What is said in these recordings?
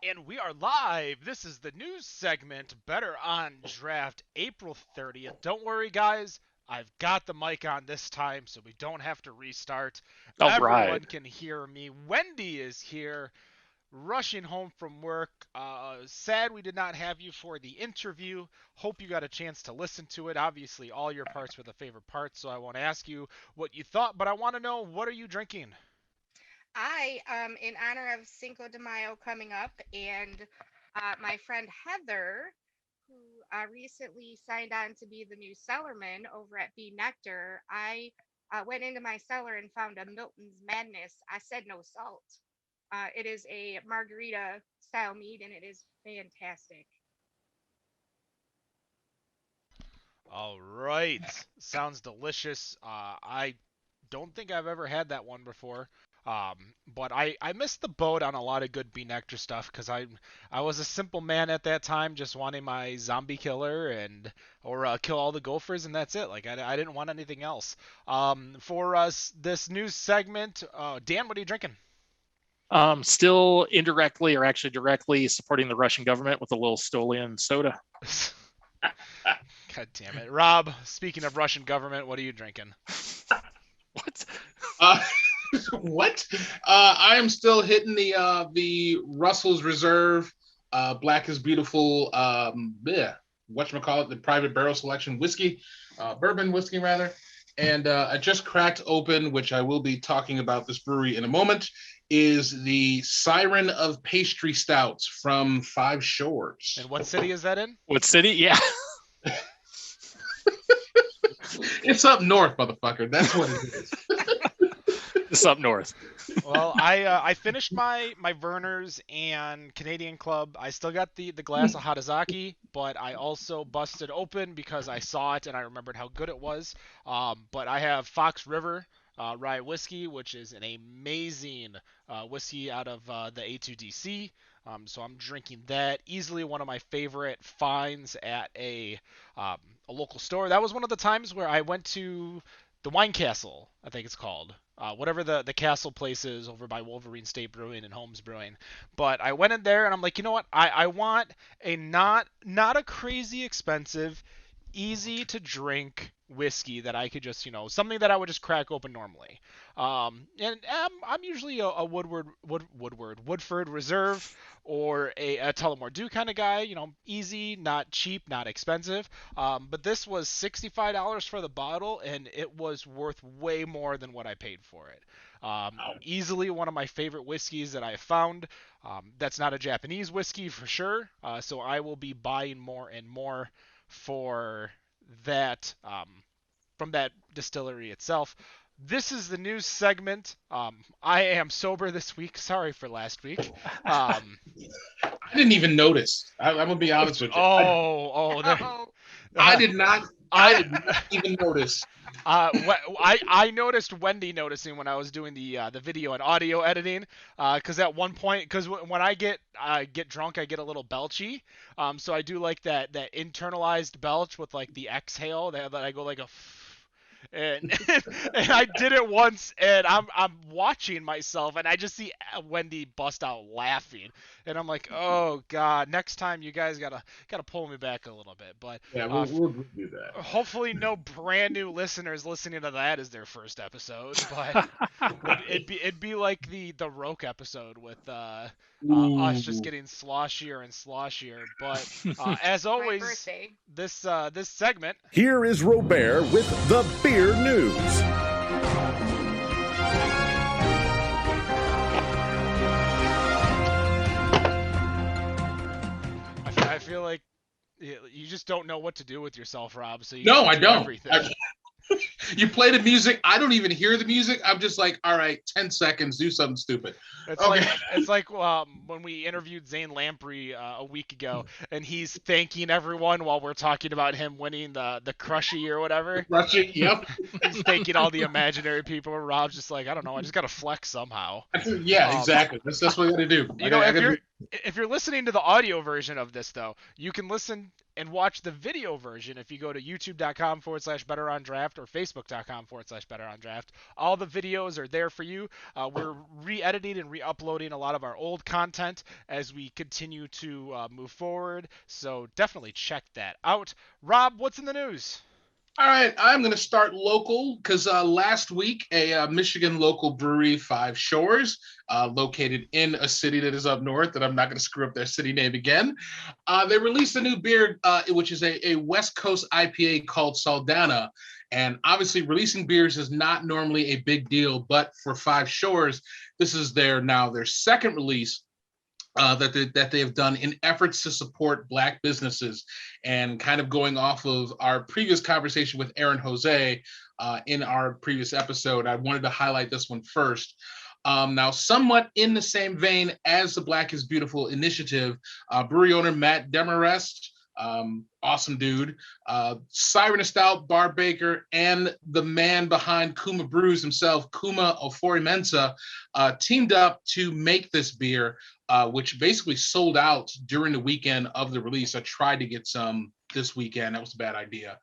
And we are live. This is the news segment, Better on Draft, April 30th. Don't worry, guys. I've got the mic on this time, so we don't have to restart. All Everyone right. can hear me. Wendy is here, rushing home from work. Sad we did not have you for the interview. Hope you got a chance to listen to it. Obviously, all your parts were the favorite parts, so I won't ask you what you thought, but I want to know, what are you drinking? In honor of Cinco de Mayo coming up, and my friend Heather, who recently signed on to be the new cellarman over at B Nectar, I went into my cellar and found a Milton's Madness. I said no salt. It is a margarita style mead, and it is fantastic. All right. Sounds delicious. I don't think I've ever had that one before. But I missed the boat on a lot of good Bee Nectar stuff because I was a simple man at that time, just wanting my zombie killer and or kill all the gophers, and that's it. Like I didn't want anything else. For us this news segment, Dan, what are you drinking? Still indirectly or actually directly supporting the Russian government with a little Stolian soda. God damn it, Rob. Speaking of Russian government, what are you drinking? What? Uh, what? I am still hitting the Russell's Reserve, Black is Beautiful. Whatchamacallit, the Private Barrel Selection whiskey, bourbon whiskey rather. And I just cracked open, which I will be talking about this brewery in a moment, is the Siren of Pastry Stouts from Five Shores. And what city is that in? What city? Yeah. It's up north, motherfucker. That's what it is. It's up north. Well, I finished my Verner's and Canadian Club. I still got the glass of Harazaki, but I also busted open because I saw it and I remembered how good it was. But I have Fox River rye whiskey, which is an amazing whiskey out of the A2DC. So I'm drinking that. Easily one of my favorite finds at a local store. That was one of the times where I went to the Wine Castle, I think it's called. Whatever the castle place is over by Wolverine State Brewing and Holmes Brewing. But I went in there and I'm like, you know what? I want a not a crazy expensive, easy to drink whiskey that I could just, something that I would just crack open normally. And I'm usually a Woodford Reserve or a Tullamore Dew kind of guy, easy, not cheap, not expensive. But this was $65 for the bottle, and it was worth way more than what I paid for it. Easily one of my favorite whiskeys that I have found. That's not a Japanese whiskey for sure, so I will be buying more and more for that from that distillery itself. This is the news segment. I am sober this week. Sorry for last week. I didn't even notice. I'm gonna be honest with you. I did not. I did not even notice. I noticed Wendy noticing when I was doing the video and audio editing, because at one point, because when I get drunk, I get a little belchy, so I do like that internalized belch with like the exhale that I go like a. And and I did it once, and I'm watching myself, and I just see Wendy bust out laughing, and I'm like, oh god, next time you guys gotta pull me back a little bit. But yeah, we'll do that. Hopefully, no brand new listeners listening to that as their first episode, but it'd be like the Roke episode with us just getting sloshier and sloshier. But as always, this segment. Here is Robert with the Beer News. I feel like you just don't know what to do with yourself, Rob. So you no, I don't. Everything. You play the music. I don't even hear the music. I'm just like, all right, 10 seconds, do something stupid. It's like when we interviewed Zane Lamprey a week ago, and he's thanking everyone while we're talking about him winning the Crushy or whatever. Crushy, yep. He's thanking all the imaginary people. Rob's just like, I don't know, I just gotta flex somehow. Yeah, exactly. That's what I gotta do. If you're listening to the audio version of this, though, you can listen and watch the video version if you go to youtube.com/better on draft or facebook.com/better on draft. All the videos are there for you. We're re-editing and re-uploading a lot of our old content as we continue to move forward, so definitely check that out. Rob, what's in the news? All right, I'm going to start local because last week a Michigan local brewery, Five Shores, located in a city that is up north, that I'm not going to screw up their city name again. They released a new beer, which is a West Coast IPA called Saldana. And obviously, releasing beers is not normally a big deal, but for Five Shores, this is their second release that they have done in efforts to support Black businesses. And kind of going off of our previous conversation with Aaron Jose in our previous episode, I wanted to highlight this one first. Now, somewhat in the same vein as the Black is Beautiful initiative, brewery owner Matt Demarest, awesome dude, Siren Stout, Bar Baker, and the man behind Kuma Brews himself, Kuma Ofori-Mensah, teamed up to make this beer, which basically sold out during the weekend of the release. I tried to get some this weekend. That was a bad idea.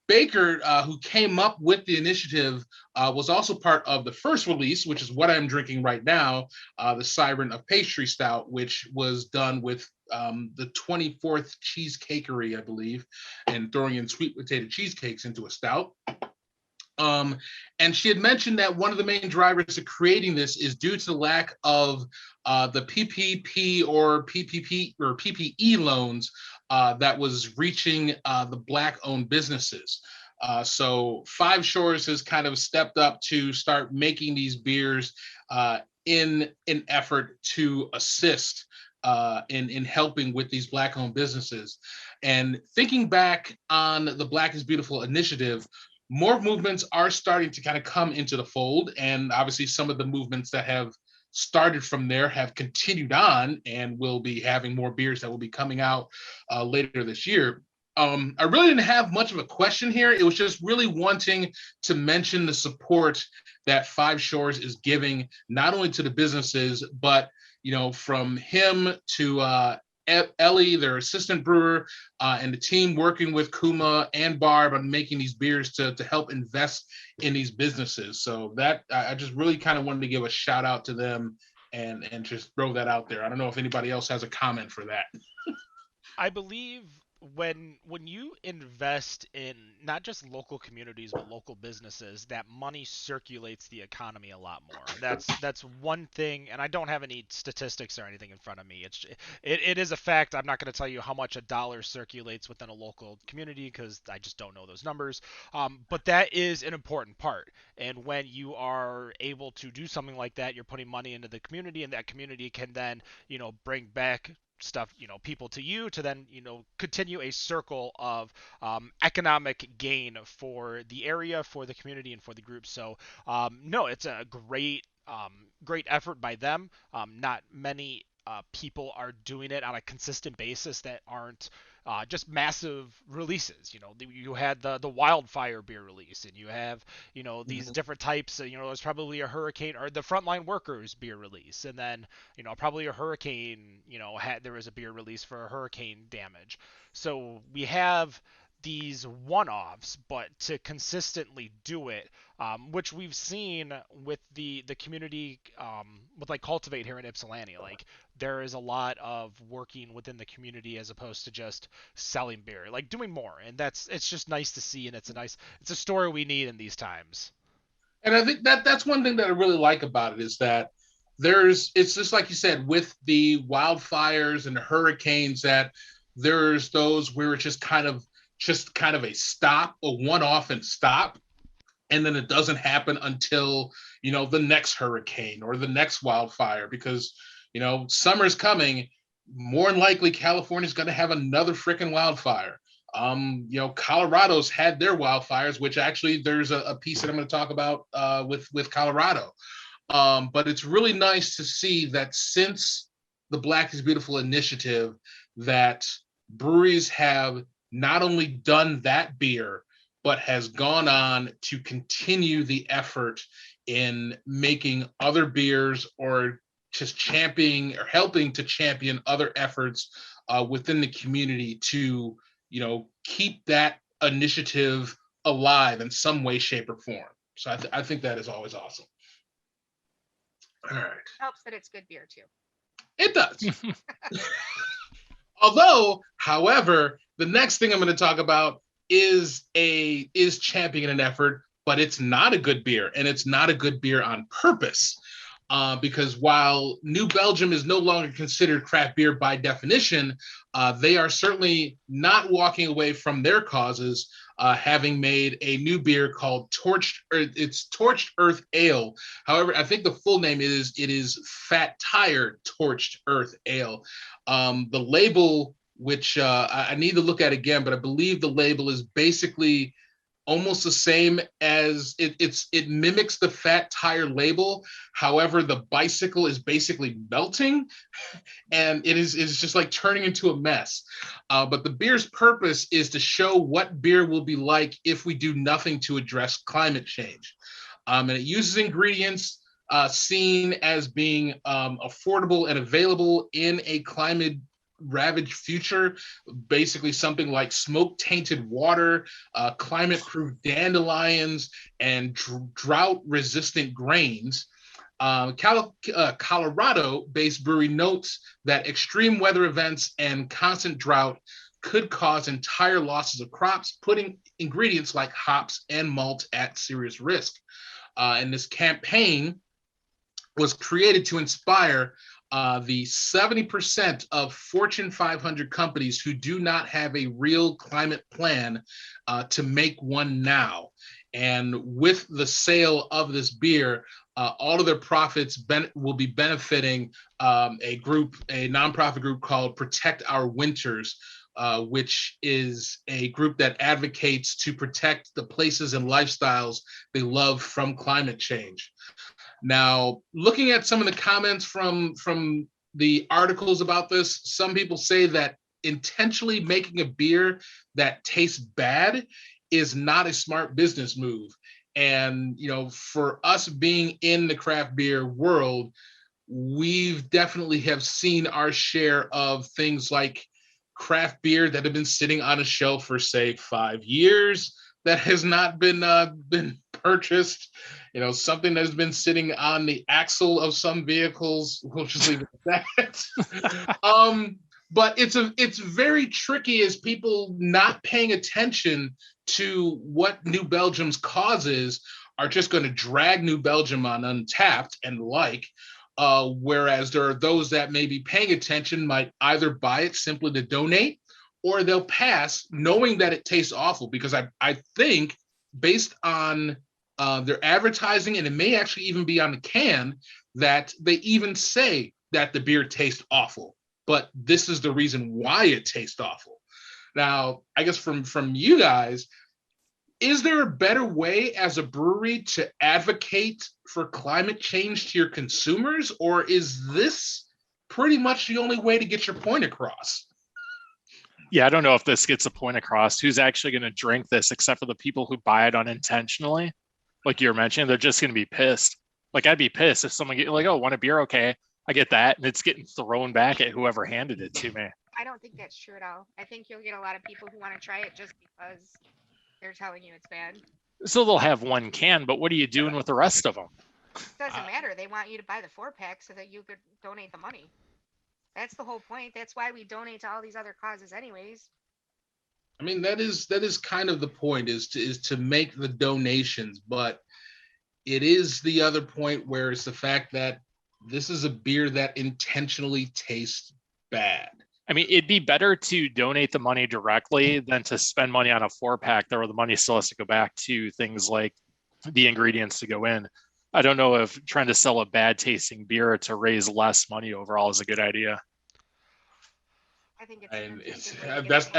Baker, who came up with the initiative, was also part of the first release, which is what I'm drinking right now, the Siren of Pastry Stout, which was done with the 24th Cheesecakery, I believe, and throwing in sweet potato cheesecakes into a stout. And she had mentioned that one of the main drivers of creating this is due to the lack of the PPP or PPE loans that was reaching the Black-owned businesses. So Five Shores has kind of stepped up to start making these beers in an effort to assist in helping with these Black-owned businesses. And thinking back on the Black is Beautiful initiative, more movements are starting to kind of come into the fold. And obviously some of the movements that have started from there have continued on, and will be having more beers that will be coming out later this year. I really didn't have much of a question here. It was just really wanting to mention the support that Five Shores is giving, not only to the businesses, but from him to Ellie, their assistant brewer, and the team working with Kuma and Barb on making these beers to help invest in these businesses. So that I just really kind of wanted to give a shout out to them and just throw that out there. I don't know if anybody else has a comment for that. I believe when you invest in not just local communities but local businesses, that money circulates the economy a lot more. That's one thing, and I don't have any statistics or anything in front of me. It is a fact. I'm not going to tell you how much a dollar circulates within a local community because I just don't know those numbers. But that is an important part. And when you are able to do something like that, you're putting money into the community, and that community can then bring back stuff, people to you to then, continue a circle of economic gain for the area, for the community, and for the group. So, no, it's a great effort by them. Not many people are doing it on a consistent basis that aren't just massive releases. You had the wildfire beer release, and you have these different types. There's probably a hurricane or the frontline workers beer release, and then probably a hurricane. There was a beer release for a hurricane damage. So we have these one-offs, but to consistently do it, which we've seen with the community, with like Cultivate here in Ypsilanti, like there is a lot of working within the community as opposed to just selling beer, like doing more, and it's just nice to see, and it's a story we need in these times. And I think that's one thing that I really like about it is that it's just like you said, with the wildfires and the hurricanes, that there's those where it's just kind of a stop, a one-off and stop, and then it doesn't happen until the next hurricane or the next wildfire, because summer's coming. More than likely California's going to have another freaking wildfire. Colorado's had their wildfires, which actually there's a piece that I'm going to talk about with Colorado. But it's really nice to see that since the Black is Beautiful initiative, that breweries have not only done that beer, but has gone on to continue the effort in making other beers, or just championing or helping to champion other efforts within the community to, keep that initiative alive in some way, shape, or form. So I think that is always awesome. All right. Helps that it's good beer too. It does. Although, however, the next thing I'm going to talk about is championing an effort, but it's not a good beer, and it's not a good beer on purpose. Because while New Belgium is no longer considered craft beer by definition, they are certainly not walking away from their causes, having made a new beer called Torched Earth Ale. However, I think the full name is Fat Tire Torched Earth Ale. The label, which I need to look at again, but I believe the label is basically almost the same as it mimics the Fat Tire label. However, the bicycle is basically melting, and it's just like turning into a mess. But the beer's purpose is to show what beer will be like if we do nothing to address climate change. And it uses ingredients seen as being affordable and available in a climate ravaged future, basically something like smoke tainted water, climate proof dandelions, and drought resistant grains. Colorado based brewery notes that extreme weather events and constant drought could cause entire losses of crops, putting ingredients like hops and malt at serious risk. And this campaign was created to inspire the 70% of Fortune 500 companies who do not have a real climate plan to make one now. And with the sale of this beer, all of their profits will be benefiting a nonprofit group called Protect Our Winters, which is a group that advocates to protect the places and lifestyles they love from climate change. Now, looking at some of the comments from the articles about this, some people say that intentionally making a beer that tastes bad is not a smart business move. And, for us being in the craft beer world, we've definitely have seen our share of things like craft beer that have been sitting on a shelf for, say, 5 years that has not been purchased. Something that has been sitting on the axle of some vehicles. We'll just leave it at that. But it's very tricky as people not paying attention to what New Belgium's causes are just going to drag New Belgium on Untapped and whereas there are those that may be paying attention might either buy it simply to donate, or they'll pass knowing that it tastes awful, because I think based on their advertising, and it may actually even be on the can, that they even say that the beer tastes awful, but this is the reason why it tastes awful. Now, I guess from you guys, is there a better way as a brewery to advocate for climate change to your consumers, or is this pretty much the only way to get your point across? Yeah, I don't know if this gets a point across. Who's actually going to drink this except for the people who buy it unintentionally? Like you were mentioning, they're just going to be pissed. Like, I'd be pissed if someone get like, oh, want a beer? Okay, I get that. And it's getting thrown back at whoever handed it to me. I don't think that's true at all. I think you'll get a lot of people who want to try it just because they're telling you it's bad. So they'll have one can, but what are you doing with the rest of them? Doesn't matter. They want you to buy the 4-pack so that you could donate the money. That's the whole point. That's why we donate to all these other causes anyways. I mean, that is kind of the point, is to make the donations, but it is the other point where it's the fact that this is a beer that intentionally tastes bad. I mean, it'd be better to donate the money directly than to spend money on a 4-pack where the money still has to go back to things like the ingredients to go in. I don't know if trying to sell a bad tasting beer to raise less money overall is a good idea. I think that's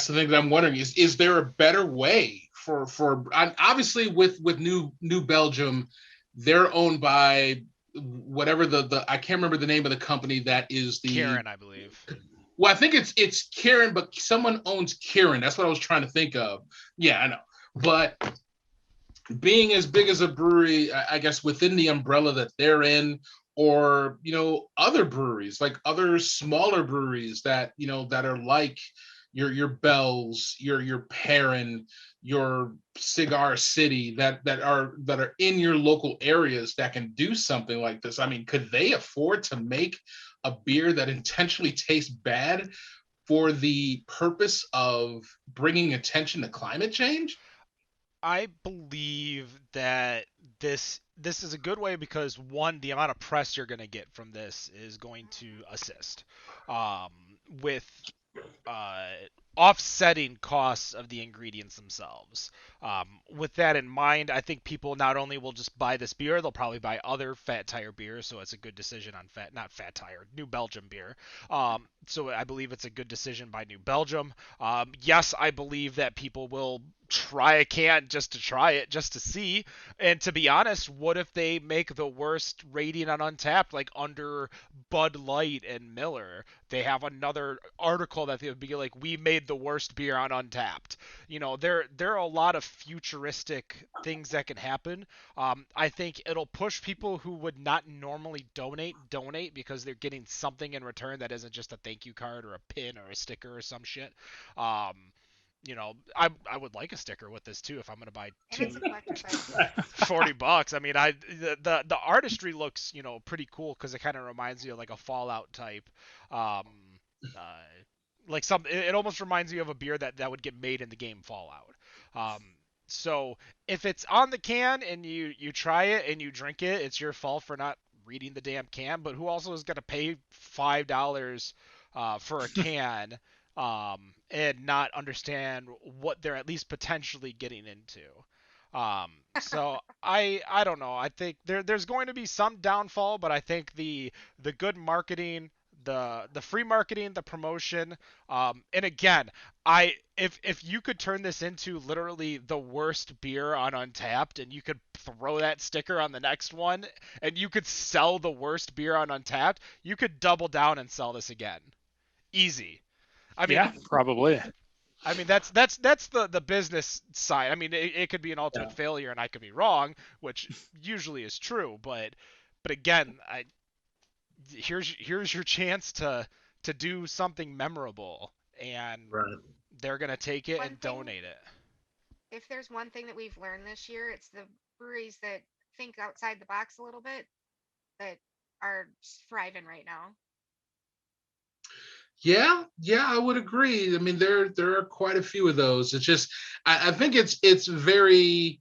the thing that I'm wondering is there a better way for obviously with New Belgium, they're owned by whatever the I can't remember the name of the company that is the Karen, I believe. Well, I think it's Karen, but someone owns Karen. That's what I was trying to think of. Yeah, I know. But being as big as a brewery, I guess within the umbrella that they're in, or other breweries, like other smaller breweries that that are like your Bells, your Perrin, your Cigar City, that are in your local areas that can do something like this. I mean, could they afford to make a beer that intentionally tastes bad for the purpose of bringing attention to climate change? I believe that this is a good way because one, the amount of press you're going to get from this is going to assist um, with uh, offsetting costs of the ingredients themselves. With that in mind, I think people not only will just buy this beer, they'll probably buy other Fat Tire beers. So it's a good decision on not Fat Tire, New Belgium beer. So I believe it's a good decision by New Belgium. Yes, I believe that people will try a can just to try it, just to see. And to be honest, what if they make the worst rating on Untapped, like under Bud Light and Miller? They have another article that they would be like, we made the worst beer on Untapped. There are a lot of futuristic things that can happen. I think it'll push people who would not normally donate because they're getting something in return that isn't just a thank you card or a pin or a sticker or some shit. Um, I would like a sticker with this too if I'm gonna buy And it's two a collector's item. $40. I mean, the artistry looks pretty cool because it kind of reminds you of like a Fallout type. Um, uh, like it almost reminds you of a beer that would get made in the game Fallout. Um, so if it's on the can and you try it and you drink it, it's your fault for not reading the damn can. But who also is gonna pay $5 for a can? And not understand what they're at least potentially getting into. So I don't know. I think there's going to be some downfall, but I think the good marketing, the free marketing, the promotion, and again, if you could turn this into literally the worst beer on Untapped, and you could throw that sticker on the next one, and you could sell the worst beer on Untapped, you could double down and sell this again, easy. I mean, Yeah, probably. that's the business side. I mean, it could be an ultimate Yeah. failure, and I could be wrong, which usually is true. But again, here's your chance to do something memorable, and Right. they're gonna take it One and thing, donate it. if there's one thing that we've learned this year, it's the breweries that think outside the box a little bit that are thriving right now. Yeah, I would agree. I mean, there are quite a few of those. It's just I think it's very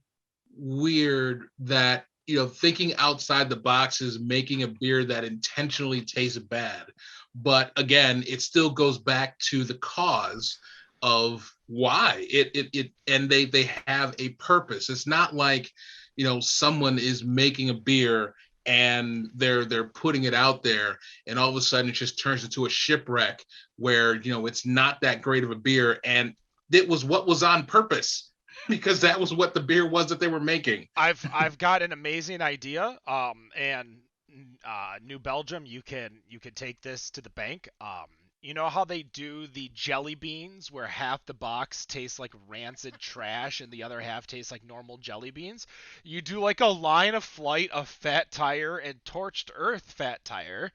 weird that thinking outside the box is making a beer that intentionally tastes bad. But again, it still goes back to the cause of why it and they have a purpose. It's not like someone is making a beer and they're putting it out there and all of a sudden it just turns into a shipwreck where it's not that great of a beer, and it was what was on purpose because that was what the beer was that they were making. I've got an amazing idea. And New Belgium, you can take this to the bank. You know how they do the jelly beans where half the box tastes like rancid trash and the other half tastes like normal jelly beans? You do like a line of flight of Fat Tire and Torched Earth Fat Tire,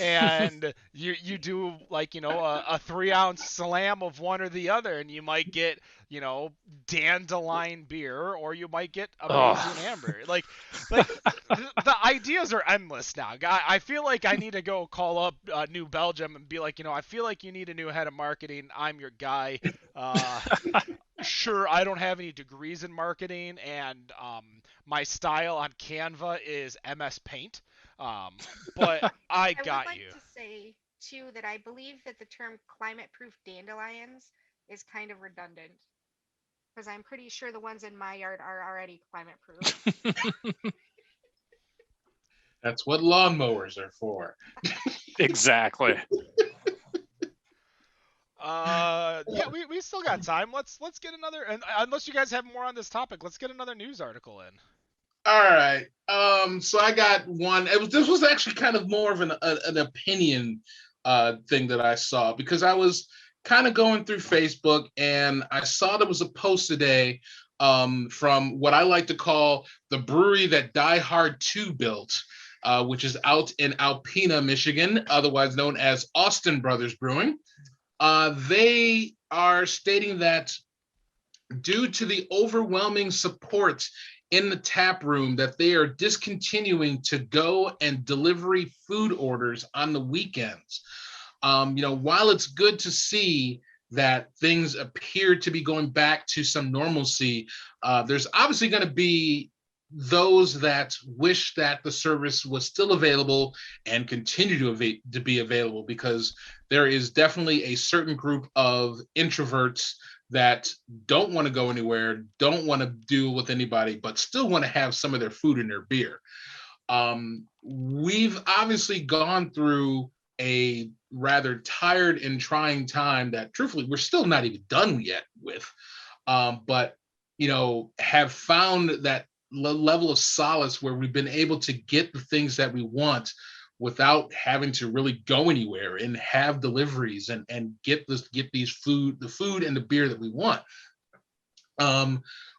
and you do like a 3 ounce slam of one or the other, and you might get dandelion beer, or you might get amazing Oh, amber. Like the ideas are endless now. I feel like I need to go call up New Belgium and be like, I feel like you need a new head of marketing. I'm your guy. Uh, sure, I don't have any degrees in marketing, and my style on Canva is MS Paint. Um, but I I would got like you. to say too that I believe that the term climate proof dandelions is kind of redundant because I'm pretty sure the ones in my yard are already climate proof. That's what lawnmowers are for. exactly. Yeah, we still got time. Let's get another. And unless you guys have more on this topic, let's get another news article in. All right. So I got one. This was actually kind of more of an opinion thing that I saw because I was kind of going through Facebook and I saw there was a post today from what I like to call the brewery that Die Hard 2 built. which is out in Alpena, Michigan, otherwise known as Austin Brothers Brewing. They are stating that due to the overwhelming support in the tap room, that they are discontinuing to-go and delivery food orders on the weekends. While it's good to see that things appear to be going back to some normalcy, there's obviously going to be those that wish that the service was still available and continue to be available, because there is definitely a certain group of introverts that don't want to go anywhere, don't want to deal with anybody, but still want to have some of their food and their beer. We've obviously gone through a rather tired and trying time that truthfully we're still not even done yet with, but have found that level of solace where we've been able to get the things that we want without having to really go anywhere and have deliveries and get the food and the beer that we want.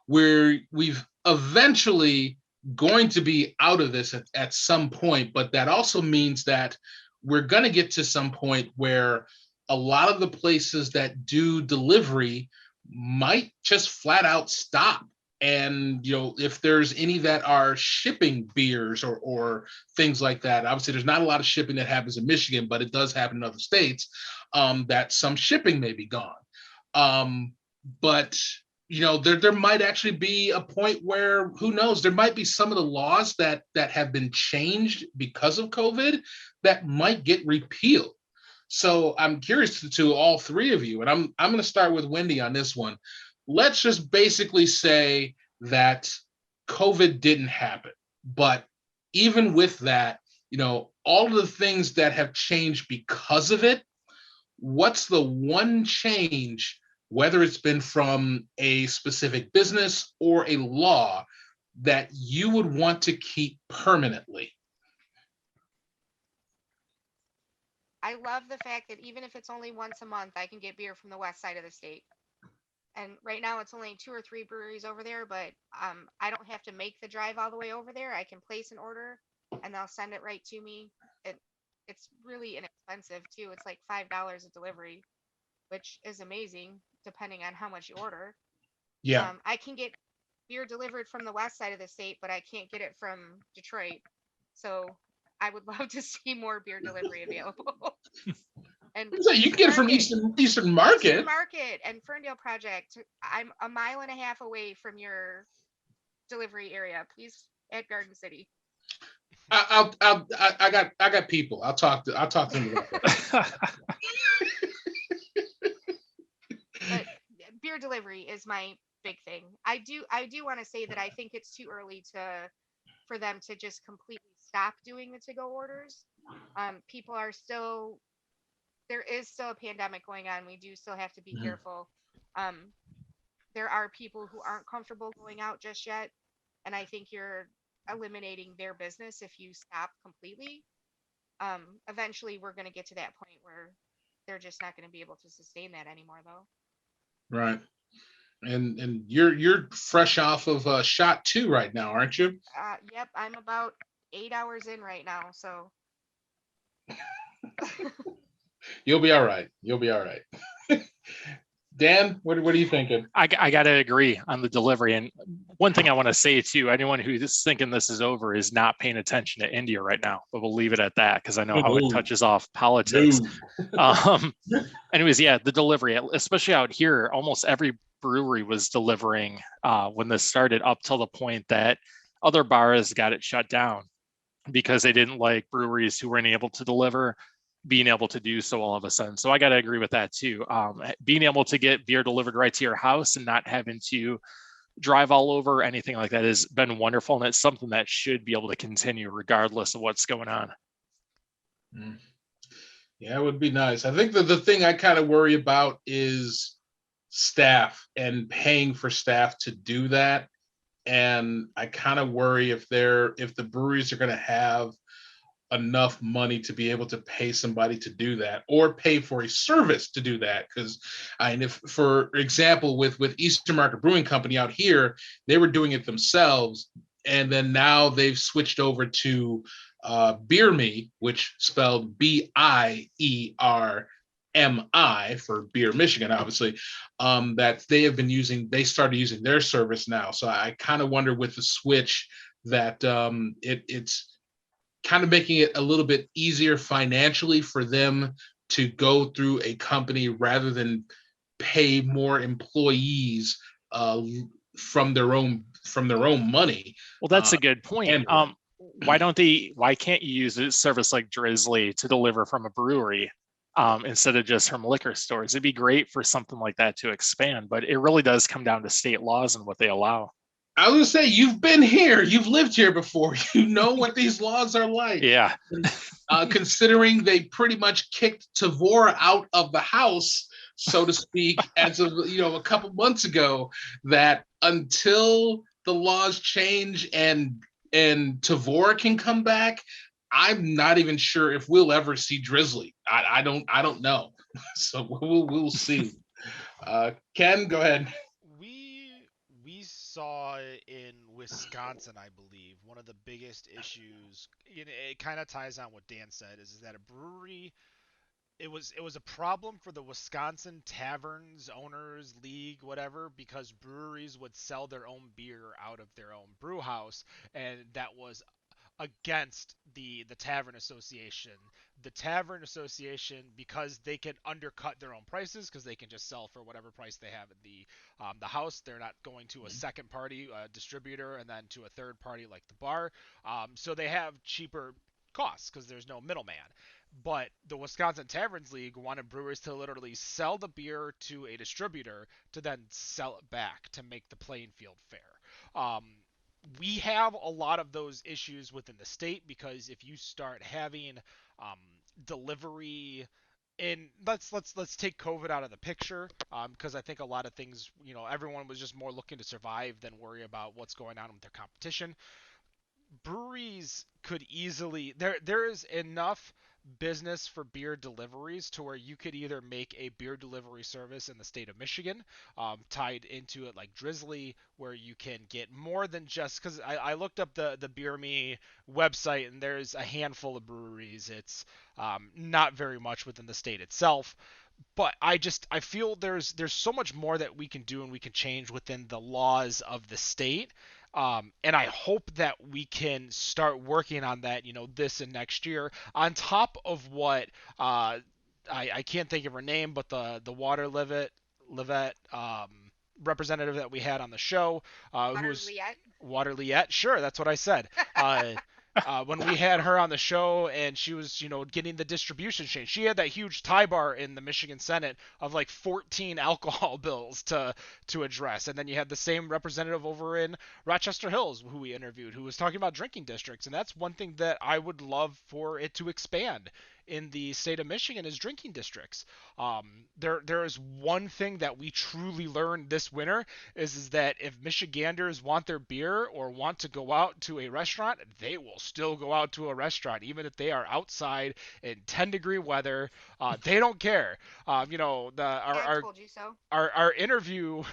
Where we've eventually going to be out of this at some point, but that also means that we're going to get to some point where a lot of the places that do delivery might just flat out stop. And if there's any that are shipping beers or things like that, obviously there's not a lot of shipping that happens in Michigan, but it does happen in other states, that some shipping may be gone. But there might actually be a point where, who knows, there might be some of the laws that have been changed because of COVID that might get repealed. So I'm curious to all three of you, and I'm going to start with Wendy on this one. Let's just basically say that COVID didn't happen, but even with that, all of the things that have changed because of it, what's the one change, whether it's been from a specific business or a law, that you would want to keep permanently? I love the fact that even if it's only once a month, I can get beer from the west side of the state. And right now it's only 2 or 3 breweries over there, but I don't have to make the drive all the way over there. I can place an order and they'll send it right to me. It's really inexpensive too. It's like $5 a delivery, which is amazing depending on how much you order. Yeah. I can get beer delivered from the west side of the state, but I can't get it from Detroit. So I would love to see more beer delivery available. And so you can get it from Eastern Market. Eastern Market and Ferndale Project. I'm a mile and a half away from your delivery area. Please add Garden City. I got people. I'll talk to them about that. But beer delivery is my big thing. I do want to say that I think it's too early for them to just completely stop doing the to-go orders. People are still, there is still a pandemic going on. We do still have to be careful. There are people who aren't comfortable going out just yet, and I think you're eliminating their business if you stop completely. Eventually we're going to get to that point where they're just not going to be able to sustain that anymore, though. Right. And you're fresh off of shot 2 right now, aren't you? Yep, I'm about 8 hours in right now, so You'll be all right. Dan, what are you thinking? I got to agree on the delivery. And one thing I want to say to anyone who's thinking this is over is not paying attention to India right now, but we'll leave it at that because I know how it touches off politics. Anyways, yeah, the delivery, especially out here, almost every brewery was delivering when this started, up till the point that other bars got it shut down because they didn't like breweries who weren't able to deliver being able to do so all of a sudden. So I got to agree with that too. Being able to get beer delivered right to your house and not having to drive all over, anything like that, has been wonderful. And it's something that should be able to continue regardless of what's going on. Yeah, it would be nice. I think that the thing I kind of worry about is staff and paying for staff to do that. And I kind of worry if the breweries are going to have enough money to be able to pay somebody to do that, or pay for a service to do that. Because if, for example, with Eastern Market Brewing Company out here, they were doing it themselves, and then now they've switched over to Beer Me, which spelled BIERMI for Beer Michigan, obviously, that they started using their service now. So I kind of wonder with the switch that it's kind of making it a little bit easier financially for them to go through a company rather than pay more employees from their own money. Well, that's a good point. And Why can't you use a service like Drizzly to deliver from a brewery instead of just from liquor stores? It'd be great for something like that to expand, but it really does come down to state laws and what they allow. I was gonna say, you've been here, you've lived here before, you know what these laws are like. Yeah. Considering they pretty much kicked Tavor out of the house, so to speak, as of a couple months ago, that until the laws change and Tavor can come back, I'm not even sure if we'll ever see Drizzly. I don't know. So we'll see. Ken, go ahead. We saw in Wisconsin, I believe, one of the biggest issues. It kind of ties on what Dan said, is that a brewery. It was a problem for the Wisconsin Taverns Owners League, whatever, because breweries would sell their own beer out of their own brew house, and that was against the Tavern Association. The Tavern Association, because they can undercut their own prices, because they can just sell for whatever price they have at the house. They're not going to a second party distributor and then to a third party like the bar. So they have cheaper costs because there's no middleman. But the Wisconsin Taverns League wanted brewers to literally sell the beer to a distributor to then sell it back to make the playing field fair. We have a lot of those issues within the state because if you start having um, delivery and let's take COVID out of the picture because I think a lot of things, everyone was just more looking to survive than worry about what's going on with their competition. Breweries could easily there is enough business for beer deliveries to where you could either make a beer delivery service in the state of Michigan tied into it like Drizzly, where you can get more than just because I looked up the Beer Me website and there's a handful of breweries. It's not very much within the state itself, but I feel there's so much more that we can do and we can change within the laws of the state. And I hope that we can start working on that, this and next year, on top of what I can't think of her name, but the Water Livette representative that we had on the show, who was Water Liette. Sure, that's what I said. When we had her on the show and she was, getting the distribution change, she had that huge tie bar in the Michigan Senate of like 14 alcohol bills to address. And then you had the same representative over in Rochester Hills who we interviewed who was talking about drinking districts. And that's one thing that I would love for it to expand in the state of Michigan is drinking districts. There is one thing that we truly learned this winter is that if Michiganders want their beer or want to go out to a restaurant, they will still go out to a restaurant, even if they are outside in 10-degree weather. They don't care. I told you so. Our interview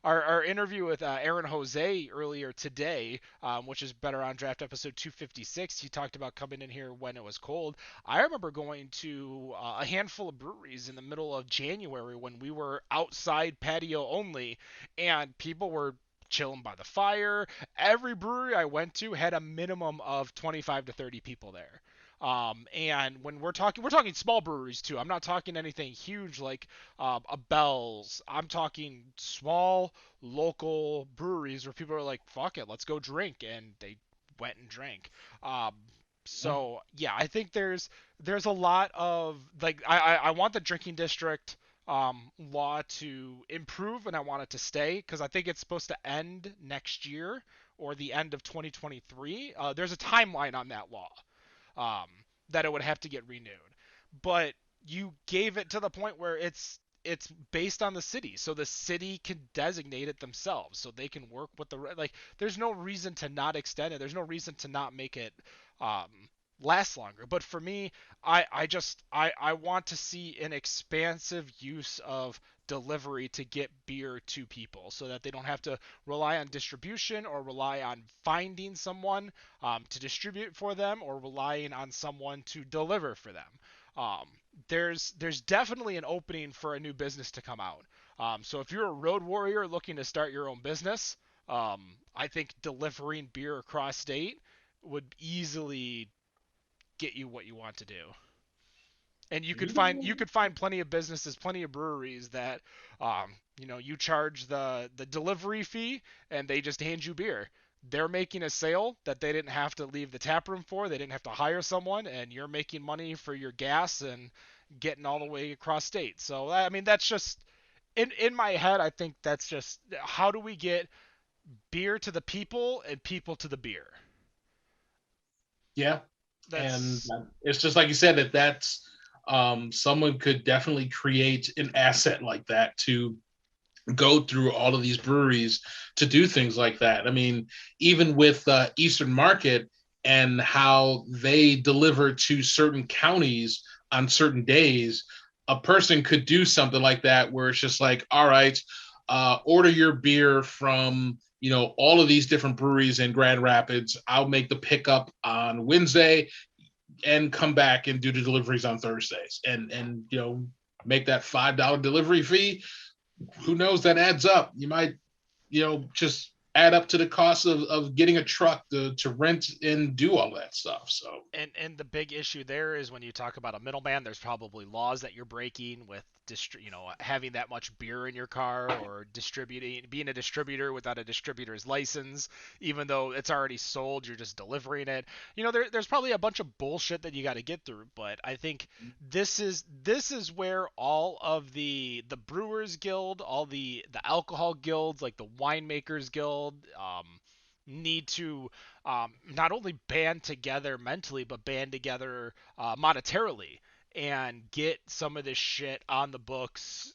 our interview with Aaron Jose earlier today, which is better on draft episode 256, he talked about coming in here when it was cold. I remember going to a handful of breweries in the middle of January when we were outside patio only, and people were chilling by the fire. Every brewery I went to had a minimum of 25 to 30 people there. And when we're talking small breweries too. I'm not talking anything huge like a Bell's. I'm talking small local breweries where people are like, "Fuck it, let's go drink," and they went and drank. So yeah, I think there's a lot of like I want the drinking district law to improve and I want it to stay because I think it's supposed to end next year or the end of 2023. There's a timeline on that law um, that it would have to get renewed. But you gave it to the point where it's based on the city, so the city can designate it themselves, so they can work with the like. There's no reason to not extend it. There's no reason to not make it last longer. But for me, I want to see an expansive use of delivery to get beer to people so that they don't have to rely on distribution or rely on finding someone to distribute for them or relying on someone to deliver for them. Um, there's definitely an opening for a new business to come out. So if you're a road warrior looking to start your own business, I think delivering beer across state would easily get you what you want to do. And you could find plenty of businesses, plenty of breweries that you charge the delivery fee and they just hand you beer. They're making a sale that they didn't have to leave the tap room for. They didn't have to hire someone, and you're making money for your gas and getting all the way across state. So I mean, that's just in my head. I think that's just how do we get beer to the people and people to the beer. Yeah, and That's it's just like you said that's someone could definitely create an asset like that to go through all of these breweries to do things like that. I mean, even with Eastern Market and how they deliver to certain counties on certain days, a person could do something like that where it's just like, all right, order your beer from all of these different breweries in Grand Rapids. I'll make the pickup on Wednesday and come back and do the deliveries on Thursdays, and make that $5 delivery fee. Who knows, that adds up. You might just add up to the cost of getting a truck to rent and do all that stuff. So and the big issue there is when you talk about a middleman, there's probably laws that you're breaking with having that much beer in your car or being a distributor without a distributor's license, even though it's already sold, you're just delivering it. There's probably a bunch of bullshit that you got to get through, but I think this is where all of the Brewers Guild, all the alcohol guilds, like the Winemakers Guild, need to not only band together mentally, but band together monetarily and get some of this shit on the books.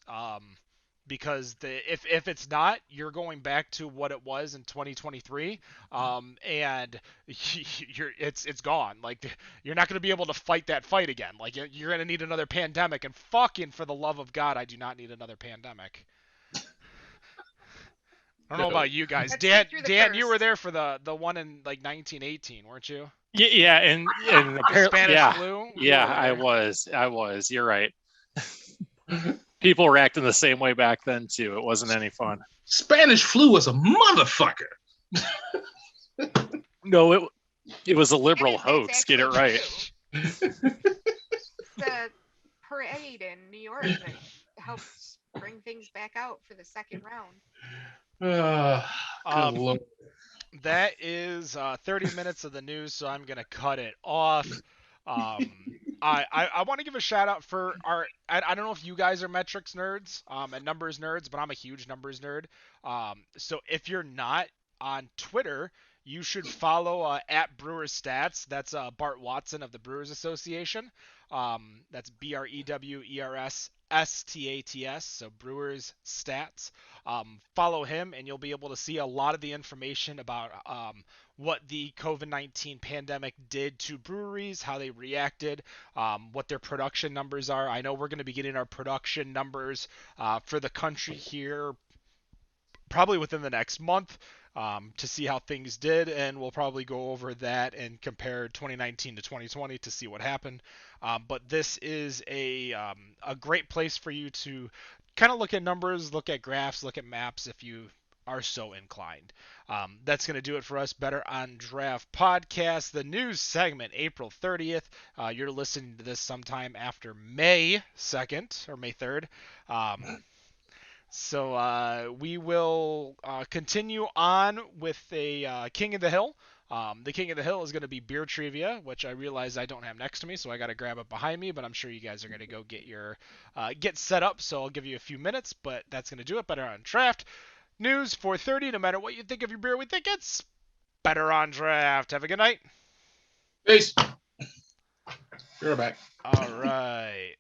Because if it's not, you're going back to what it was in 2023, and it's gone. Like you're not going to be able to fight that fight again. Like you're going to need another pandemic, and fucking for the love of God, I do not need another pandemic. I don't know about you guys. Let's Dan, get through the Dan, you were first. there for the one in like 1918, weren't you? Yeah, and The apparently, Spanish yeah, flu. You yeah, were I there. was, I was. You're right. People were acting the same way back then too. It wasn't any fun. Spanish flu was a motherfucker. No, it was a It liberal is. That's hoax. Get it actually right. true. The parade in New York that helped bring things back out for the second round. Good Um, Lord. that is 30 minutes of the news, so I'm gonna cut it off. Um, I want to give a shout out for our. I don't know if you guys are metrics nerds and numbers nerds, but I'm a huge numbers nerd. So if you're not on Twitter, you should follow at Brewers Stats. That's Bart Watson of the Brewers Association. That's BREWERS STATS. So Brewers Stats. Follow him, and you'll be able to see a lot of the information about what the COVID-19 pandemic did to breweries, how they reacted, what their production numbers are. I know we're going to be getting our production numbers for the country here probably within the next month to see how things did, and we'll probably go over that and compare 2019 to 2020 to see what happened. But this is a great place for you to kind of look at numbers, look at graphs, look at maps if you are so inclined. That's going to do it for us. Better on Draft Podcast, the news segment, April 30th. You're listening to this sometime after May 2nd or May 3rd. So we will continue on with a King of the Hill. The King of the Hill is going to be beer trivia, which I realize I don't have next to me, so I got to grab it behind me. But I'm sure you guys are going to go get set up. So I'll give you a few minutes, but that's going to do it. Better on Draft News 4:30. No matter what you think of your beer, we think it's better on Draft. Have a good night. Peace. You're back. All right.